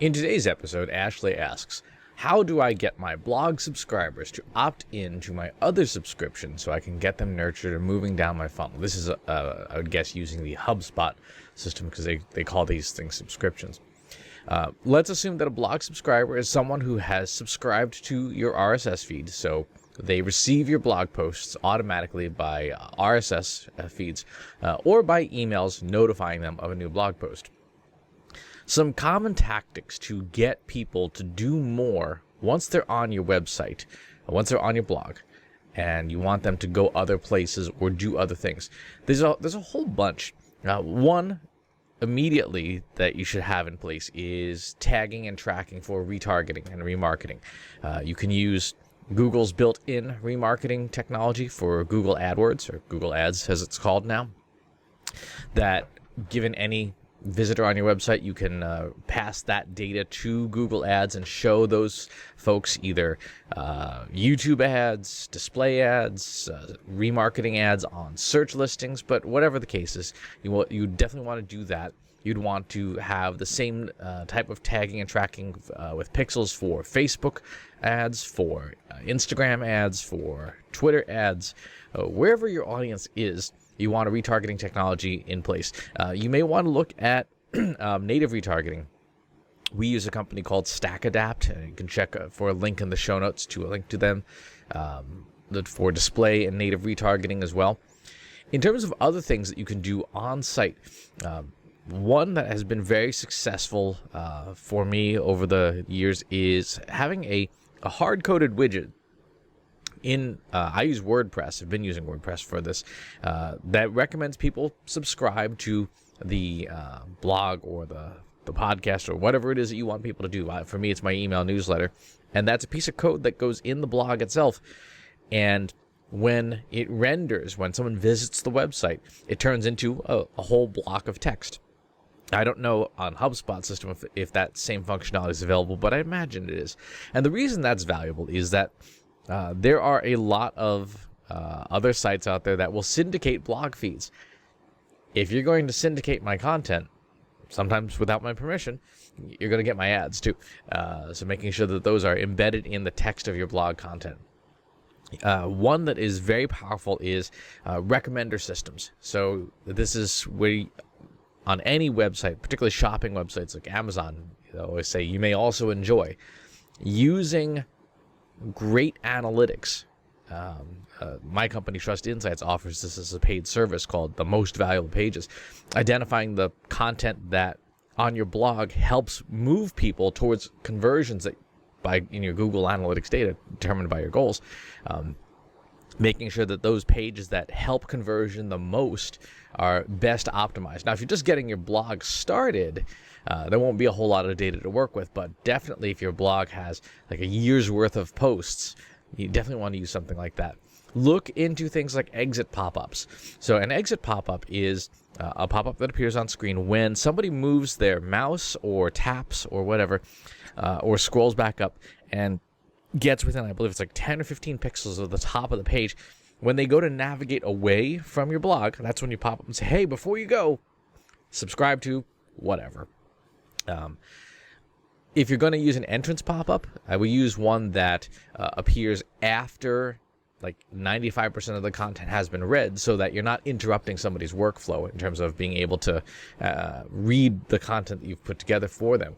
In today's episode, Ashley asks, how do I get my blog subscribers to opt in to my other subscriptions so I can get them nurtured and moving down my funnel? This is, I would guess, using the HubSpot system because they call these things subscriptions. Let's assume that a blog subscriber is someone who has subscribed to your RSS feed, so they receive your blog posts automatically by RSS feeds or by emails notifying them of a new blog post. Some common tactics to get people to do more once they're on your website, once they're on your blog, and you want them to go other places or do other things. There's a whole bunch. One immediately that you should have in place is tagging and tracking for retargeting and remarketing. You can use Google's built-in remarketing technology for Google AdWords, or Google Ads as it's called now, that given any visitor on your website, you can pass that data to Google Ads and show those folks either YouTube ads, display ads, remarketing ads on search listings. But whatever the case is, you definitely want to do that. You'd want to have the same type of tagging and tracking with pixels for Facebook ads, for Instagram ads, for Twitter ads, wherever your audience is. You want a retargeting technology in place. You may want to look at native retargeting. We use a company called StackAdapt, and you can check for a link in the show notes to a link to them for display and native retargeting as well. In terms of other things that you can do on site, one that has been very successful for me over the years is having a hard-coded widget. I use WordPress. I've been using WordPress for this. That recommends people subscribe to the blog or the podcast or whatever it is that you want people to do. For me, it's my email newsletter. And that's a piece of code that goes in the blog itself. And when it renders, when someone visits the website, it turns into a whole block of text. I don't know on HubSpot system if that same functionality is available, but I imagine it is. And the reason that's valuable is that there are a lot of other sites out there that will syndicate blog feeds. If you're going to syndicate my content, sometimes without my permission, you're going to get my ads too. So making sure that those are embedded in the text of your blog content. One that is very powerful is recommender systems. So this is where on any website, particularly shopping websites like Amazon, I always say you may also enjoy using great analytics. My company, Trust Insights, offers this as a paid service called the Most Valuable Pages, identifying the content that on your blog helps move people towards conversions that in your Google Analytics data determined by your goals, making sure that those pages that help conversion the most are best optimized. Now, if you're just getting your blog started, there won't be a whole lot of data to work with, but definitely if your blog has like a year's worth of posts, you definitely want to use something like that. Look into things like exit pop-ups. So an exit pop-up is a pop-up that appears on screen when somebody moves their mouse or taps or whatever, or scrolls back up and gets within, I believe it's like 10 or 15 pixels of the top of the page. When they go to navigate away from your blog, that's when you pop up and say, hey, before you go, subscribe to whatever. If you're going to use an entrance pop-up, I would use one that appears after like 95% of the content has been read, so that you're not interrupting somebody's workflow in terms of being able to read the content that you've put together for them.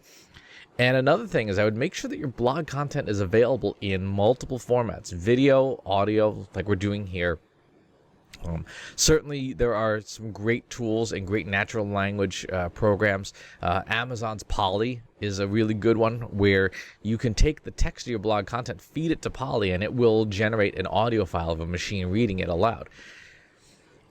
And another thing is I would make sure that your blog content is available in multiple formats, video, audio, like we're doing here. Certainly, there are some great tools and great natural language programs. Amazon's Polly is a really good one where you can take the text of your blog content, feed it to Polly, and it will generate an audio file of a machine reading it aloud.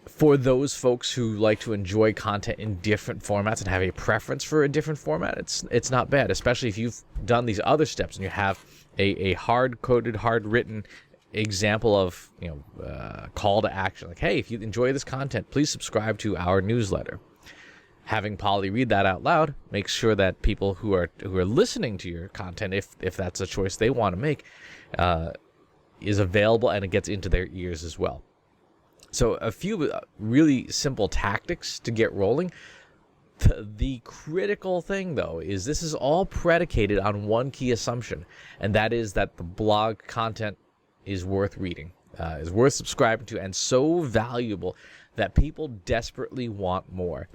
For those folks who like to enjoy content in different formats and have a preference for a different format, it's not bad, especially if you've done these other steps and you have a hard-coded, hard-written example of call to action, like, hey, if you enjoy this content, please subscribe to our newsletter. Having Polly read that out loud makes sure that people who are listening to your content, if that's a choice they want to make, is available and it gets into their ears as well. So a few really simple tactics to get rolling. The critical thing, though, is this is all predicated on one key assumption, and that is that the blog content is worth reading, is worth subscribing to, and so valuable that people desperately want more.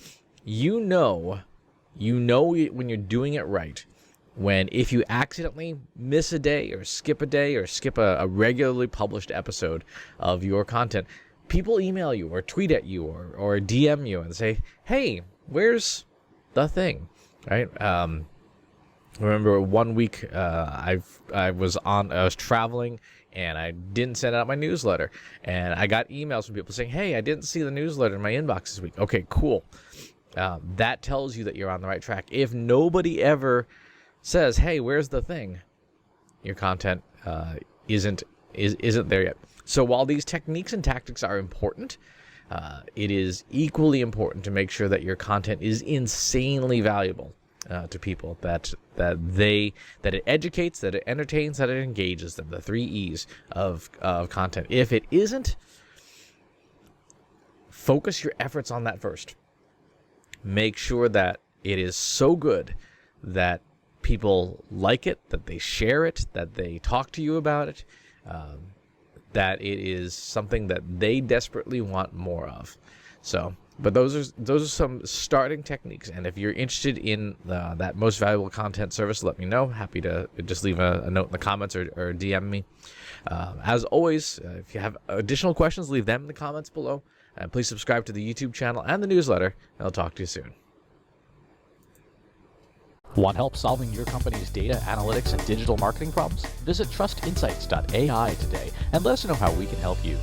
You know when you're doing it right, when if you accidentally miss a day or skip a regularly published episode of your content, people email you or tweet at you or DM you and say, hey, where's the thing, right? Remember one week I was traveling and I didn't send out my newsletter, and I got emails from people saying, hey, I didn't see the newsletter in my inbox this week. Okay, cool. That tells you that you're on the right track. If nobody ever says, hey, where's the thing, your content isn't there yet. So while these techniques and tactics are important, it is equally important to make sure that your content is insanely valuable to people, that it educates, that it entertains, that it engages them. The 3 E's of content. If it isn't, focus your efforts on that first. Make sure that it is so good that people like it, that they share it, that they talk to you about it, that it is something that they desperately want more of. So, but those are some starting techniques. And if you're interested in that most valuable content service, let me know. Happy to just leave a note in the comments or DM me. As always, if you have additional questions, leave them in the comments below. And please subscribe to the YouTube channel and the newsletter. And I'll talk to you soon. Want help solving your company's data, analytics, and digital marketing problems? Visit trustinsights.ai today and let us know how we can help you.